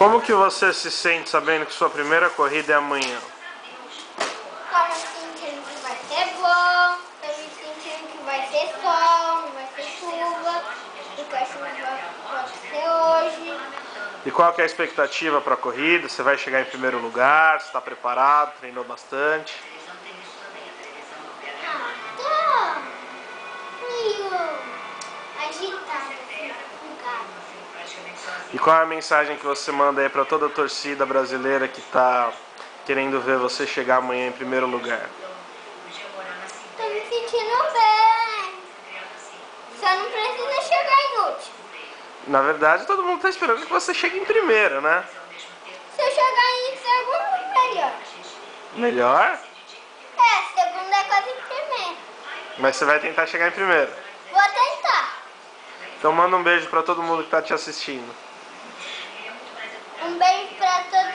Como que você se sente sabendo que sua primeira corrida é amanhã? Tô me sentindo que vai ser bom, tô me sentindo que vai ser sol, não vai ser chuva, porque a chuva pode ser hoje. E qual que é a expectativa para a corrida? Você vai chegar em primeiro lugar? Você está preparado? Treinou bastante? Tô meio agitada, empolgada. E qual é a mensagem que você manda aí para toda a torcida brasileira que está querendo ver você chegar amanhã em primeiro lugar? Tô me sentindo bem. Só não precisa chegar em último. Na verdade, todo mundo está esperando que você chegue em primeiro, né? Se eu chegar em segundo, melhor. Melhor? Segundo é quase primeiro. Mas você vai tentar chegar em primeiro. Vou tentar. Então manda um beijo para todo mundo que está te assistindo. Um beijo pra todo